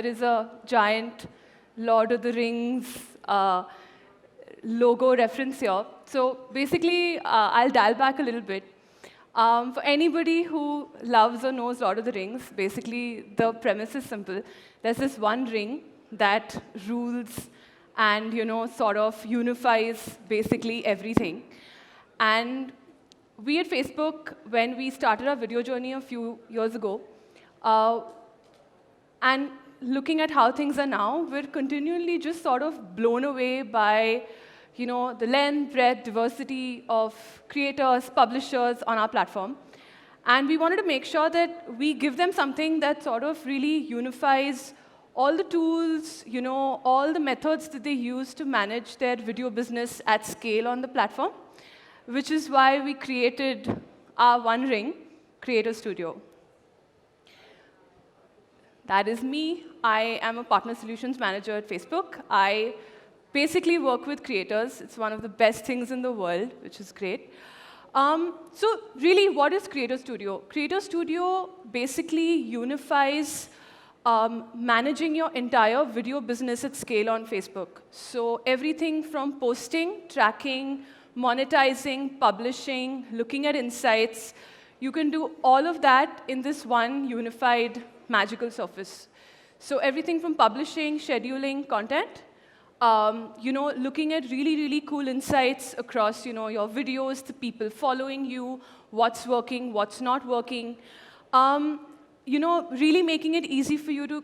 there is a giant Lord of the Rings logo reference here. So basically, I'll dial back a little bit. For anybody who loves or knows Lord of the Rings, basically the premise is simple. There's this one ring that rules and sort of unifies basically everything. And we at Facebook, when we started our video journey a few years ago, and looking at how things are now, we're continually just sort of blown away by the length, breadth, diversity of creators, publishers on our platform. And we wanted to make sure that we give them something that sort of really unifies all the tools, all the methods that they use to manage their video business at scale on the platform, which is why we created our One Ring Creator Studio. That is me. I am a Partner Solutions Manager at Facebook. I basically work with creators. It's one of the best things in the world, which is great. So really, what is Creator Studio? Creator Studio basically unifies managing your entire video business at scale on Facebook. So everything from posting, tracking, monetizing, publishing, looking at insights, you can do all of that in this one unified magical surface. So everything from publishing, scheduling content, looking at really, really cool insights across, your videos, the people following you, what's working, what's not working. Really making it easy for you to,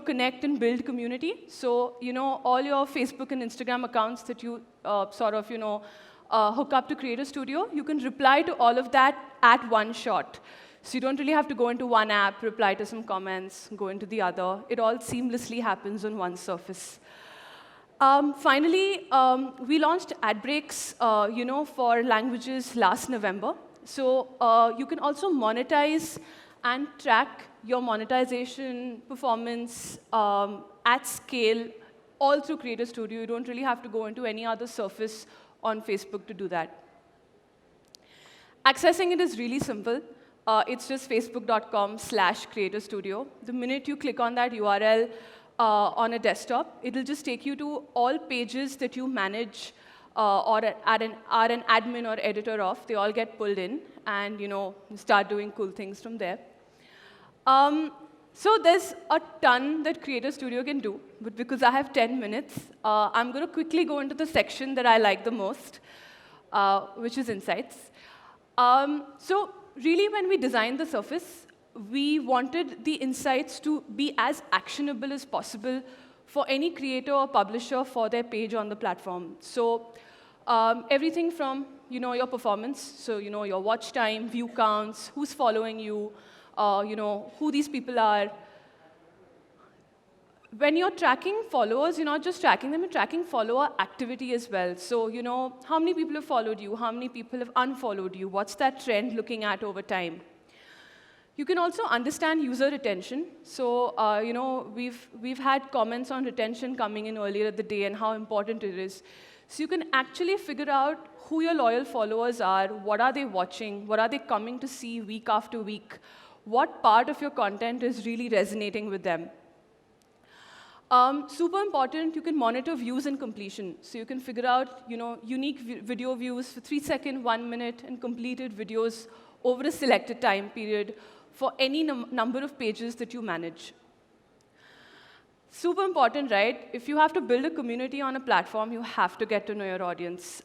connect and build community. So, all your Facebook and Instagram accounts that you hook up to Creator Studio, you can reply to all of that at one shot. So you don't really have to go into one app, reply to some comments, go into the other. It all seamlessly happens on one surface. Finally, we launched ad breaks, for languages last November. So you can also monetize and track your monetization performance at scale all through Creator Studio. You don't really have to go into any other surface on Facebook to do that. Accessing it is really simple. It's just facebook.com/Creator Studio. The minute you click on that URL on a desktop, it'll just take you to all pages that you manage or are an admin or editor of. They all get pulled in, and start doing cool things from there. So there's a ton that Creator Studio can do, but because I have 10 minutes, I'm going to quickly go into the section that I like the most, which is insights. So really, when we designed the surface, we wanted the insights to be as actionable as possible for any creator or publisher for their page on the platform. So everything from your performance, so your watch time, view counts, who's following you, who these people are. When you're tracking followers, you're not just tracking them, you're tracking follower activity as well. So, how many people have followed you, how many people have unfollowed you, what's that trend looking at over time. You can also understand user retention. So, we've had comments on retention coming in earlier in the day and how important it is. So you can actually figure out who your loyal followers are, what are they watching, what are they coming to see week after week, what part of your content is really resonating with them. Super important, you can monitor views and completion. So you can figure out, unique video views for 3-second, 1 minute, and completed videos over a selected time period for any number of pages that you manage. Super important, right? If you have to build a community on a platform, you have to get to know your audience.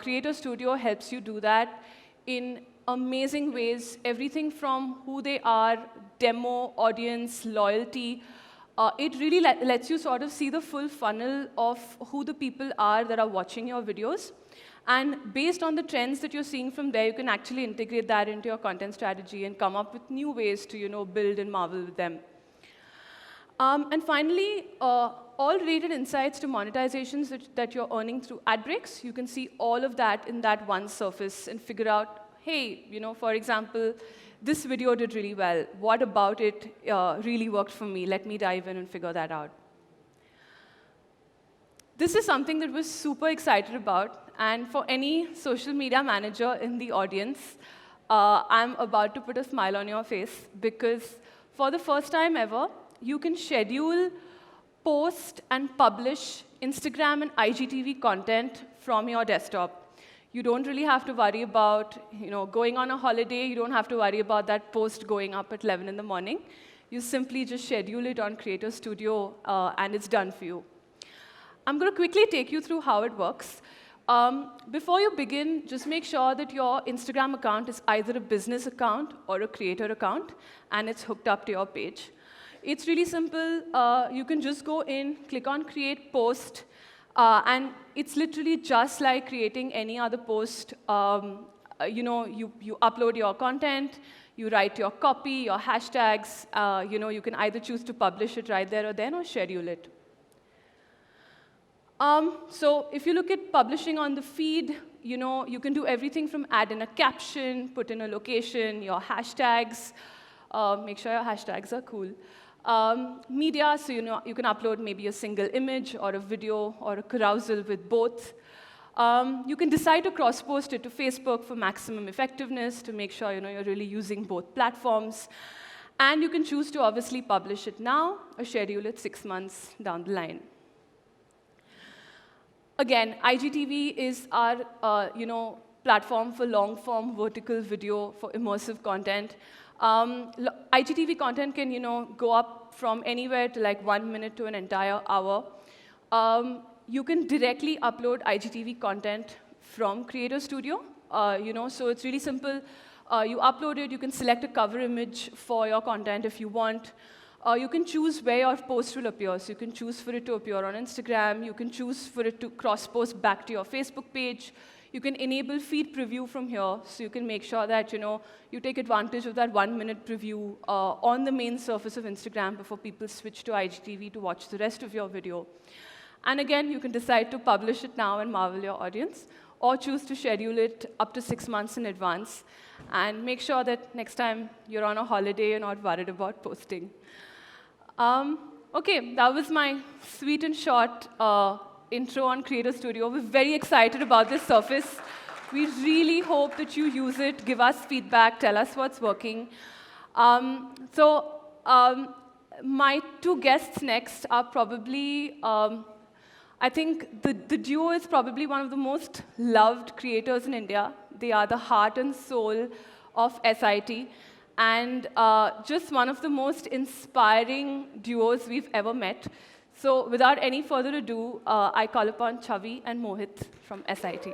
Creator Studio helps you do that in amazing ways, everything from who they are, demo, audience, loyalty. It really lets you sort of see the full funnel of who the people are that are watching your videos. And based on the trends that you're seeing from there, you can actually integrate that into your content strategy and come up with new ways to build and marvel with them. And finally, all related insights to monetizations that you're earning through ad breaks, you can see all of that in that one surface and figure out, hey, for example, this video did really well. What about it really worked for me? Let me dive in and figure that out. This is something that we're super excited about. And for any social media manager in the audience, I'm about to put a smile on your face because for the first time ever, you can schedule, post, and publish Instagram and IGTV content from your desktop. You don't really have to worry about, going on a holiday. You don't have to worry about that post going up at 11 in the morning. You simply just schedule it on Creator Studio, and it's done for you. I'm going to quickly take you through how it works. Before you begin, just make sure that your Instagram account is either a business account or a creator account, and it's hooked up to your page. It's really simple. You can just go in, click on Create Post, and it's literally just like creating any other post. You upload your content, you write your copy, your hashtags. You can either choose to publish it right there or then, or schedule it. So if you look at publishing on the feed, you can do everything from add in a caption, put in a location, your hashtags. Make sure your hashtags are cool. Media, so you can upload maybe a single image or a video or a carousel with both. You can decide to cross-post it to Facebook for maximum effectiveness, to make sure you're really using both platforms. And you can choose to obviously publish it now or schedule it 6 months down the line. Again, IGTV is our platform for long-form vertical video for immersive content. IGTV content can go up from anywhere to like 1 minute to an entire hour. You can directly upload IGTV content from Creator Studio. So it's really simple. You upload it. You can select a cover image for your content if you want. You can choose where your post will appear. So you can choose for it to appear on Instagram. You can choose for it to cross-post back to your Facebook page. You can enable feed preview from here, so you can make sure that you take advantage of that 1 minute preview on the main surface of Instagram before people switch to IGTV to watch the rest of your video. And again, you can decide to publish it now and marvel your audience, or choose to schedule it up to 6 months in advance, and make sure that next time you're on a holiday, you're not worried about posting. OK, that was my sweet and short intro on Creator Studio. We're very excited about this surface. We really hope that you use it, give us feedback, tell us what's working. My two guests next are probably, I think the duo is probably one of the most loved creators in India. They are the heart and soul of SIT, and just one of the most inspiring duos we've ever met. So without any further ado, I call upon Chavi and Mohit from SIT.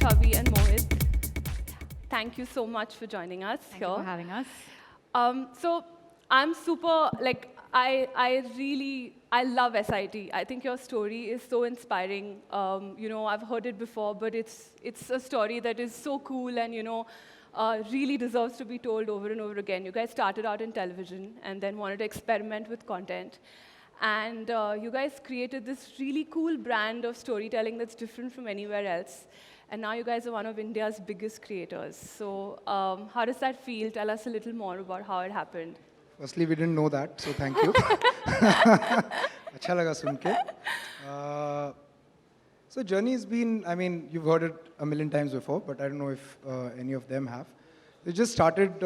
Chavi and Mohit, thank you so much for joining us here. Thank you for having us. So I'm super, I love SIT. I think your story is so inspiring. I've heard it before, but it's a story that is so cool and, really deserves to be told over and over again. You guys started out in television and then wanted to experiment with content. And you guys created this really cool brand of storytelling that's different from anywhere else. And now you guys are one of India's biggest creators. So how does that feel? Tell us a little more about how it happened. Firstly, we didn't know that, so thank you. Acha laga sun ke. So journey has been, you've heard it a million times before, but I don't know if any of them have. We just started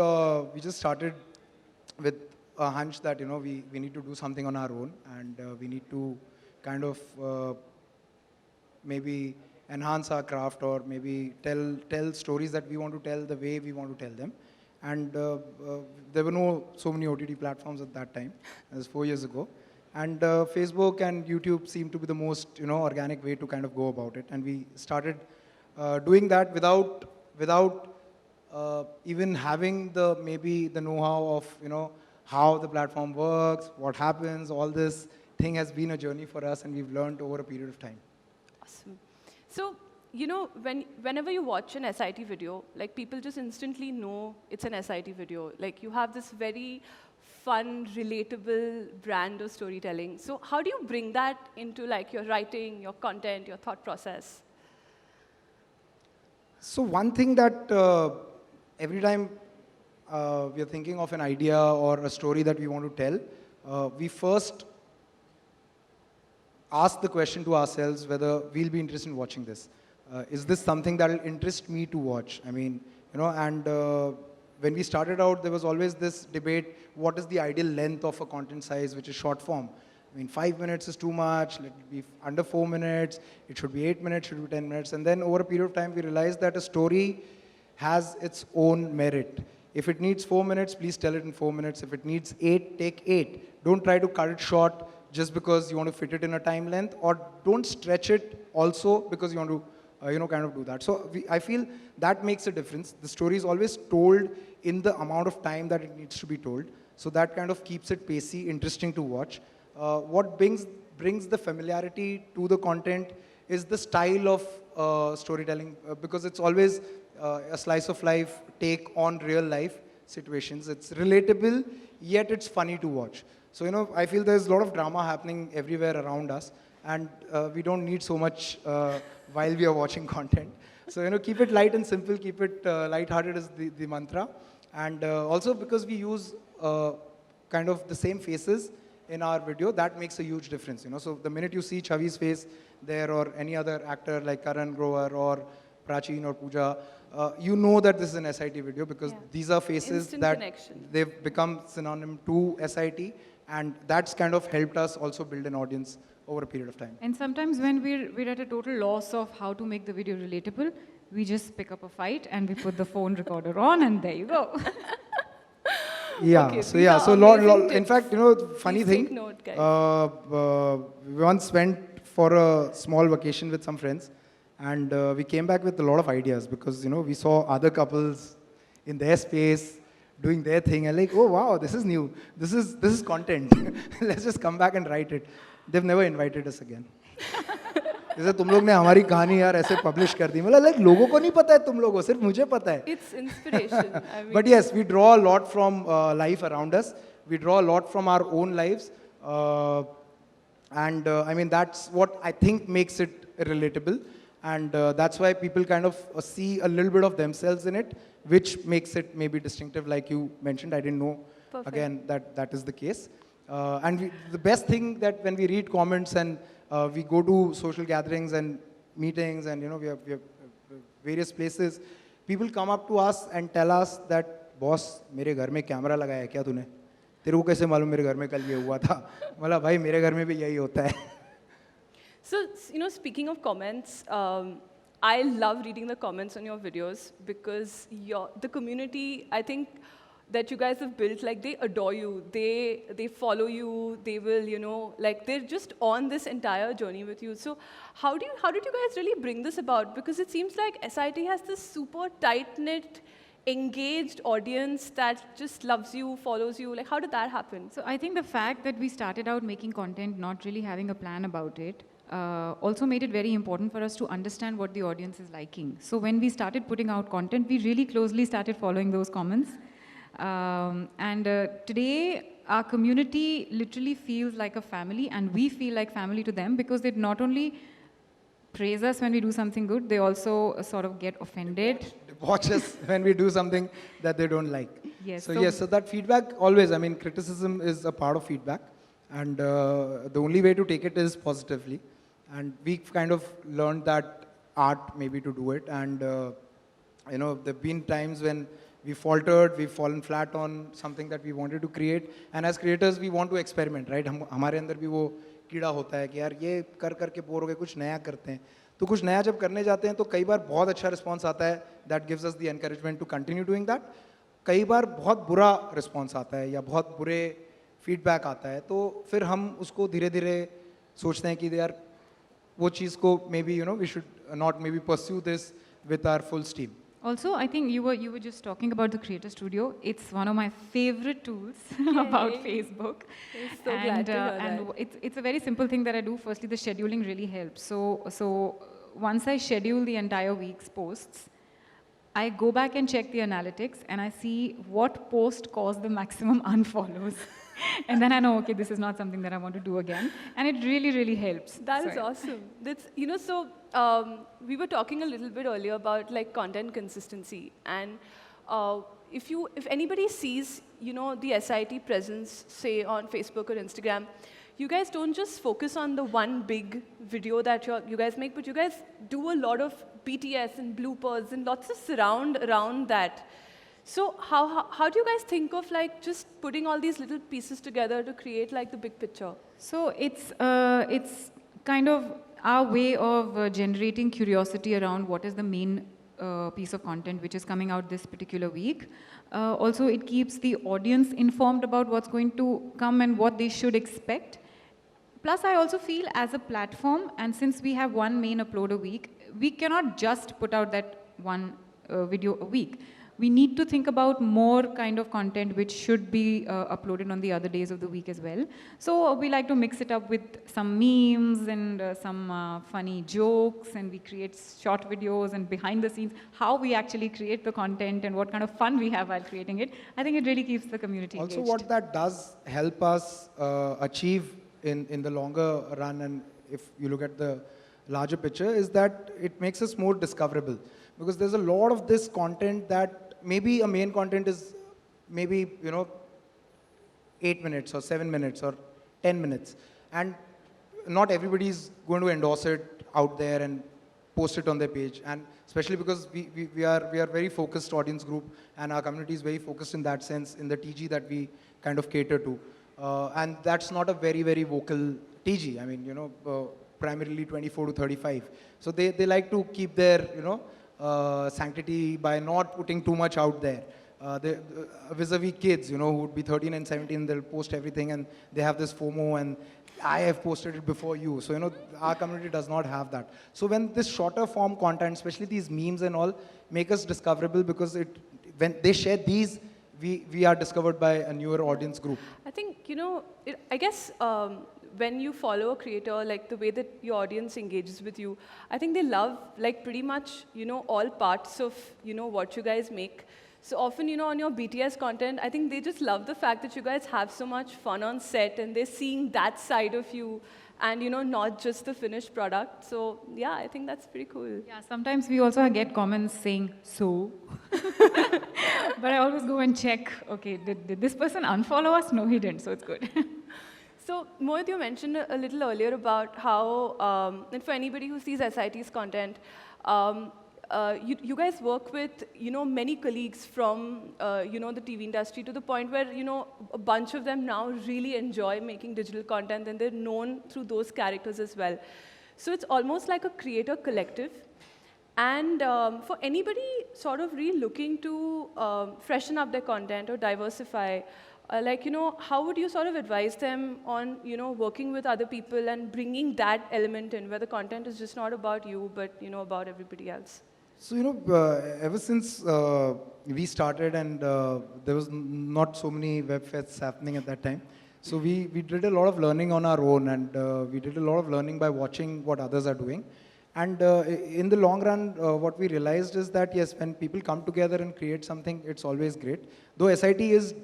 with a hunch that, we need to do something on our own, and we need to kind of maybe enhance our craft, or maybe tell stories that we want to tell the way we want to tell them. And there were so many OTT platforms at that time. That was 4 years ago. And Facebook and YouTube seemed to be the most organic way to kind of go about it. And we started doing that without even having the know-how of how the platform works, what happens. All this thing has been a journey for us, and we've learned over a period of time. Awesome. So, whenever you watch an SIT video, people just instantly know it's an SIT video. You have this very fun, relatable brand of storytelling. So how do you bring that into like your writing, your content, your thought process? So one thing that every time we are thinking of an idea or a story that we want to tell, we first ask the question to ourselves whether we'll be interested in watching this. Is this something that will interest me to watch? I mean, and when we started out, there was always this debate, what is the ideal length of a content size, which is short form? I mean, 5 minutes is too much, let it be under 4 minutes, it should be 8 minutes, should be 10 minutes. And then over a period of time, we realized that a story has its own merit. If it needs 4 minutes, please tell it in 4 minutes. If it needs 8, take 8. Don't try to cut it short just because you want to fit it in a time length, or don't stretch it also because you want to kind of do that. So I feel that makes a difference. The story is always told in the amount of time that it needs to be told. So that kind of keeps it pacey, interesting to watch. What brings the familiarity to the content is the style of storytelling, because it's always a slice of life take on real life situations. It's relatable, yet it's funny to watch. So, I feel there's a lot of drama happening everywhere around us, and we don't need so much while we are watching content. So, keep it light and simple, keep it light-hearted is the mantra. And also because we use kind of the same faces in our video, that makes a huge difference. So the minute you see Chavi's face there, or any other actor like Karan Grover or Prachin or Pooja, you know that this is an SIT video, because these are faces Instant that connection. they've become synonym to SIT, and that's kind of helped us also build an audience over a period of time. And sometimes when we're at a total loss of how to make the video relatable, we just pick up a fight and we put the phone recorder on, and there you go. Yeah, Okay, so these yeah, are so amazing in tips. fact, funny Please thing, take note, guys. we once went for a small vacation with some friends, and we came back with a lot of ideas, because we saw other couples in their space doing their thing, and like, oh wow, this is new, this is content. Let's just come back and write it. They've never invited us again. जैसे तुम लोग ने हमारी कहानी यार ऐसे publish कर दी, मतलब लाइक लोगों को नहीं पता है, तुम लोगों, सिर्फ मुझे पता है. It's inspiration. I mean, But yes, we draw a lot from life around us. We draw a lot from our own lives. And I mean, that's what I think makes it relatable. And that's why people kind of see a little bit of themselves in it, which makes it maybe distinctive, like you mentioned. I didn't know, Perfect. again, that is the case. And the best thing that when we read comments and we go to social gatherings and meetings, and we have various places, people come up to us and tell us that, boss, मेरे घर में camera लगाया है क्या तूने? तेरे को कैसे मालूम मेरे घर में कल ये हुआ था? मतलब भाई मेरे घर में भी यही होता है. So, speaking of comments, I love reading the comments on your videos, because the community, I think, that you guys have built, like, they adore you, they follow you, they will, like, they're just on this entire journey with you. So how did you guys really bring this about? Because it seems like SIT has this super tight-knit, engaged audience that just loves you, follows you. Like, how did that happen? So I think the fact that we started out making content, not really having a plan about it, also made it very important for us to understand what the audience is liking. So when we started putting out content, we really closely started following those comments. And today, our community literally feels like a family, and we feel like family to them, because they not only praise us when we do something good, they also sort of get offended. They watch us when we do something that they don't like. Yes, So so- yes, so that feedback always, I mean, criticism is a part of feedback, and the only way to take it is positively. And we've kind of learned that art maybe to do it. And there've been times when we faltered, we've fallen flat on something that we wanted to create. And as creators, we want to experiment, right? हमारे अंदर भी वो कीड़ा होता है कि यार ये कर करके बोर हो गए, कुछ नया करते हैं. तो कुछ नया जब करने जाते हैं तो कई बार बहुत अच्छा रिस्पॉन्स आता है, that gives us the encouragement to continue doing that. कई बार बहुत बुरा रिस्पॉन्स आता है या बहुत बुरे फीडबैक आता है, तो फिर हम उसको धीरे धीरे सोचते हैं कि यार वो चीज़ को maybe we should not maybe pursue this with our full steam. Also, I think you were just talking about the Creator Studio. It's one of my favorite tools about Yay. Facebook. I'm so glad to hear and that. it's a very simple thing that I do. Firstly, the scheduling really helps. So once I schedule the entire week's posts, I go back and check the analytics and I see what post caused the maximum unfollows. And then I know, okay, this is not something that I want to do again. And it really, really helps. That is So, awesome. That's, so we were talking a little bit earlier about like content consistency. And if anybody sees, the SIT presence, say on Facebook or Instagram, you guys don't just focus on the one big video that you guys make, but you guys do a lot of BTS and bloopers and lots of surround around that. So how do you guys think of like just putting all these little pieces together to create like the big picture? So it's kind of our way of generating curiosity around what is the main piece of content which is coming out this particular week. Also, it keeps the audience informed about what's going to come and what they should expect. Plus, I also feel as a platform, and since we have one main upload a week, we cannot just put out that one video a week. We need to think about more kind of content which should be uploaded on the other days of the week as well. So we like to mix it up with some memes and some funny jokes, and we create short videos and behind the scenes, how we actually create the content and what kind of fun we have while creating it. I think it really keeps the community Also, engaged. what that does help us achieve in the longer run, and if you look at the larger picture, is that it makes us more discoverable. Because there's a lot of this content that maybe a main content is maybe, 8 minutes or 7 minutes or 10 minutes. And not everybody's going to endorse it out there and post it on their page. And especially because we are very focused audience group, and our community is very focused in that sense, in the TG that we kind of cater to. And that's not a very, very vocal TG. I mean, primarily 24 to 35. So they like to keep their, sanctity by not putting too much out there. Vis-a-vis kids, who would be 13 and 17, they'll post everything and they have this FOMO and I have posted it before you. So, our community does not have that. So when this shorter form content, especially these memes and all, make us discoverable because when they share these, we are discovered by a newer audience group. I think, I guess when you follow a creator, like the way that your audience engages with you, I think they love like pretty much, all parts of, what you guys make. So often, on your BTS content, I think they just love the fact that you guys have so much fun on set and they're seeing that side of you and, not just the finished product. So yeah, I think that's pretty cool. Yeah, sometimes we also get comments saying, so? But I always go and check, okay, did this person unfollow us? No, he didn't, so it's good. So Mohit, you mentioned a little earlier about how, and for anybody who sees SIT's content, you guys work with, many colleagues from, the TV industry to the point where, a bunch of them now really enjoy making digital content and they're known through those characters as well. So it's almost like a creator collective. And for anybody sort of really looking to freshen up their content or diversify, how would you sort of advise them on, working with other people and bringing that element in where the content is just not about you, but, about everybody else? So, ever since we started and there was not so many web fests happening at that time, so we did a lot of learning on our own, and we did a lot of learning by watching what others are doing. And in the long run, what we realized is that, yes, when people come together and create something, it's always great. Though SIT is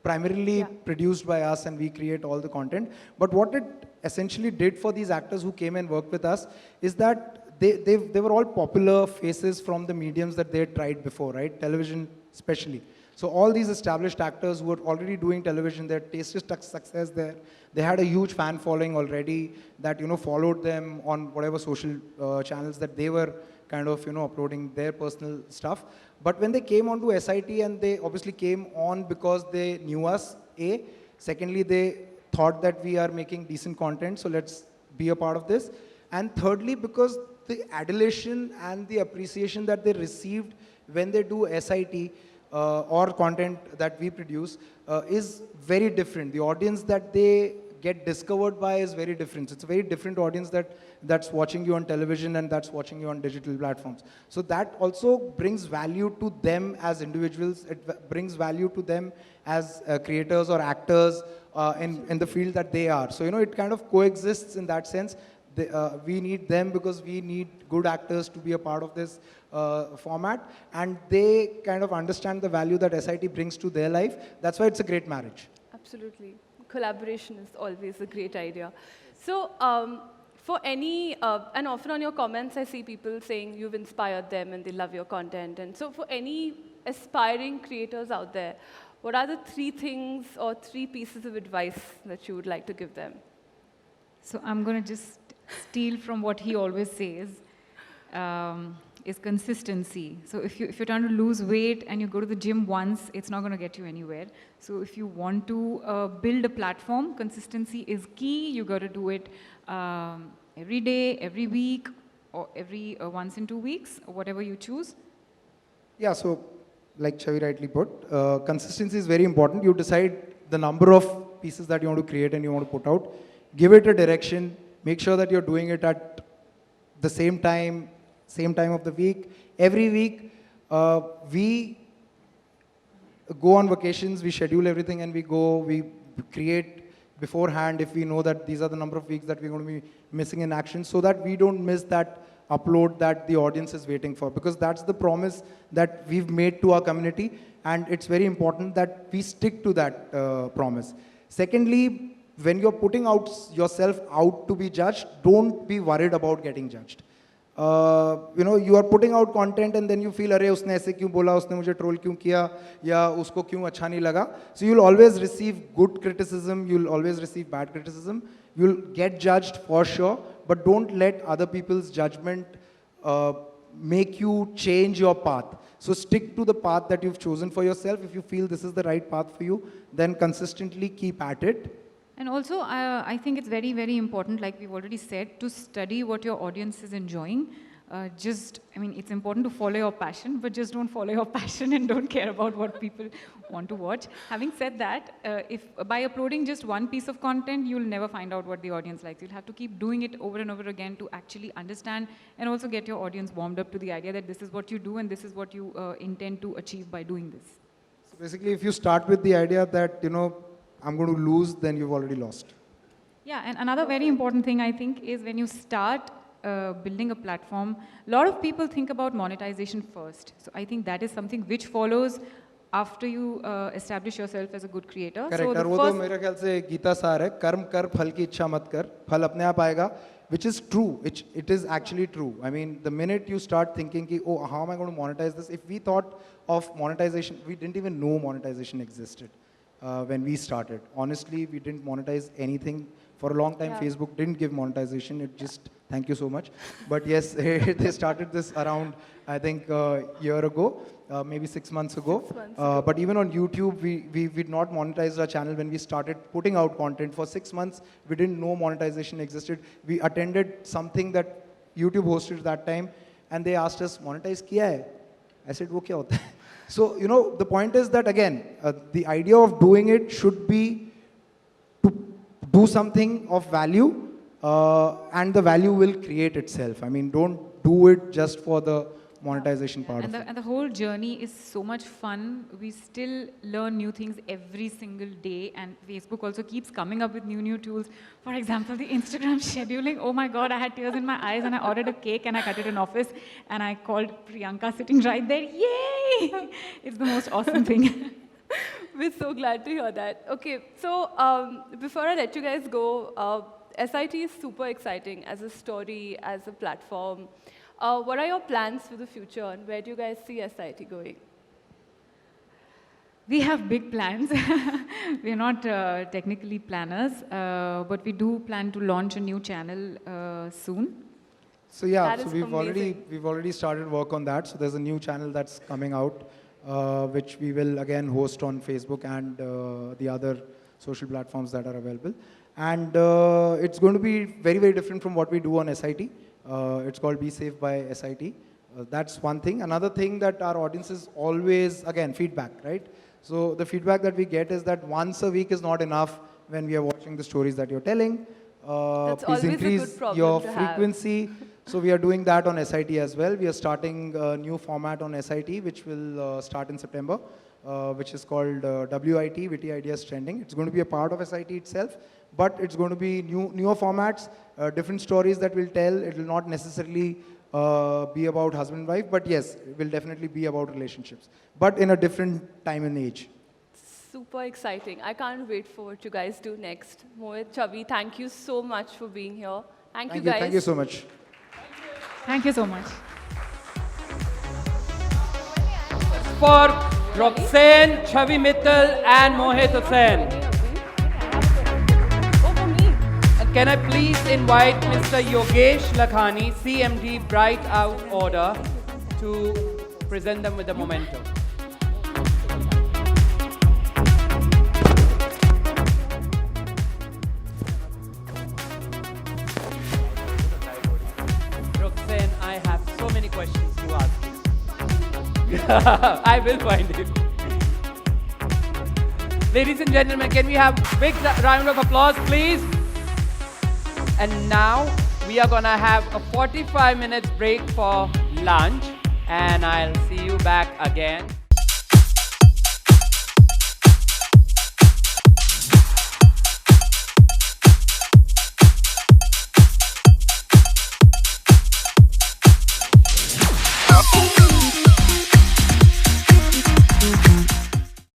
primarily produced by us and we create all the content, but what it essentially did for these actors who came and worked with us is that they were all popular faces from the mediums that they had tried before, right? Television especially. So all these established actors who were already doing television, their tasted success there. They had a huge fan following already that, followed them on whatever social channels that they were kind of, uploading their personal stuff. But when they came onto SIT, and they obviously came on because they knew us, A. Secondly, they thought that we are making decent content, so let's be a part of this. And thirdly, because the adulation and the appreciation that they received when they do SIT or content that we produce is very different. The audience that they get discovered by is very different. It's a very different audience that's watching you on television and that's watching you on digital platforms. So that also brings value to them as individuals. It brings value to them as creators or actors in the field that they are. So, it kind of coexists in that sense. We need them because we need good actors to be a part of this format, and they kind of understand the value that SIT brings to their life. That's why it's a great marriage. Absolutely. Collaboration is always a great idea. So, for any, and often on your comments, I see people saying you've inspired them and they love your content. And so, for any aspiring creators out there, what are the 3 things or 3 pieces of advice that you would like to give them? So I'm going to just steal from what he always says, is consistency. So if you're trying to lose weight and you go to the gym once, it's not going to get you anywhere. So if you want to build a platform, consistency is key. You got to do it every day, every week, or every once in 2 weeks, or whatever you choose. Yeah, so like Chavi rightly put, consistency is very important. You decide the number of pieces that you want to create and you want to put out. Give it a direction. Make sure that you're doing it at the same time of the week. Every week, we go on vacations, we schedule everything and we create beforehand if we know that these are the number of weeks that we're going to be missing in action, so that we don't miss that upload that the audience is waiting for, because that's the promise that we've made to our community, and it's very important that we stick to that promise. Secondly, when you're putting out yourself out to be judged, don't be worried about getting judged. You are putting out content and then you feel, अरे उसने ऐसे क्यों बोला, उसने मुझे troll क्यों किया, या उसको क्यों अच्छा नहीं लगा. So you'll always receive good criticism, you'll always receive bad criticism, you'll get judged for sure, but don't let other people's judgment make you change your path. So stick to the path that you've chosen for yourself. If you feel this is the right path for you, then consistently keep at it. And also, I think it's very, very important, like we've already said, to study what your audience is enjoying. It's important to follow your passion, but just don't follow your passion and don't care about what people want to watch. Having said that, if by uploading just one piece of content, you'll never find out what the audience likes. You'll have to keep doing it over and over again to actually understand and also get your audience warmed up to the idea that this is what you do and this is what you intend to achieve by doing this. So basically, if you start with the idea that, I'm going to lose, then you've already lost. Yeah, and another very important thing, I think, is when you start building a platform, a lot of people think about monetization first. So I think that is something which follows after you establish yourself as a good creator. Correct. So और वो तो मेरे ख्याल से गीता सार है, कर्म कर फल की इच्छा मत कर, फल अपने आप आएगा, which is true. It is actually true. I mean, the minute you start thinking, oh, how am I going to monetize this? If we thought of monetization, we didn't even know monetization existed. When we started. Honestly, we didn't monetize anything. For a long time, Yeah. Facebook didn't give monetization. It just, thank you so much. But yes, they started this around, I think, a year ago, maybe 6 months ago. 6 months ago. But even on YouTube, we'd not monetized our channel when we started putting out content. For 6 months, we didn't know monetization existed. We attended something that YouTube hosted that time, and they asked us, monetize kiya hai? I said, wo kya hota hai? So, the point is that, again, the idea of doing it should be to do something of value, and the value will create itself. I mean, don't do it just for the monetization part of it. And the whole journey is so much fun. We still learn new things every single day, and Facebook also keeps coming up with new tools. For example, the Instagram scheduling. Oh my God, I had tears in my eyes, and I ordered a cake and I cut it in office, and I called Priyanka sitting right there. Yay! It's the most awesome thing. We're so glad to hear that. Okay, so before I let you guys go, SIT is super exciting as a story, as a platform. What are your plans for the future, and where do you guys see SIT going? We have big plans. We are not technically planners, but we do plan to launch a new channel soon. So yeah, That so is we've already started work on that. So there's a new channel that's coming out, which we will again host on Facebook and the other social platforms that are available. And it's going to be very, very different from what we do on SIT. It's called Be Safe by SIT. That's one thing. Another thing that our audience is always, again, feedback, right? So the feedback that we get is that once a week is not enough when we are watching the stories that you're telling. That's Please always a good increase problem your to have. frequency. So we are doing that on SIT as well. We are starting a new format on SIT, which will start in September, which is called WIT, Witty Ideas Trending. It's going to be a part of SIT itself, but it's going to be newer formats, different stories that we'll tell. It will not necessarily be about husband and wife, but yes, it will definitely be about relationships, but in a different time and age. Super exciting. I can't wait for what you guys do next. Mohit, Chavi, thank you so much for being here. Thank you guys. Thank you so much. Thank you so much. For Roxanne, Chavi Mittal, and Mohit Hussain. Oh, for me. And can I please invite Mr. Yogesh Lakhani, CMD Bright Out Order, to present them with the memento. Roxanne, I have so many questions to ask you. I will find it. Ladies and gentlemen, can we have a big round of applause, please? And now we are gonna have a 45 minutes break for lunch, and I'll see you back again.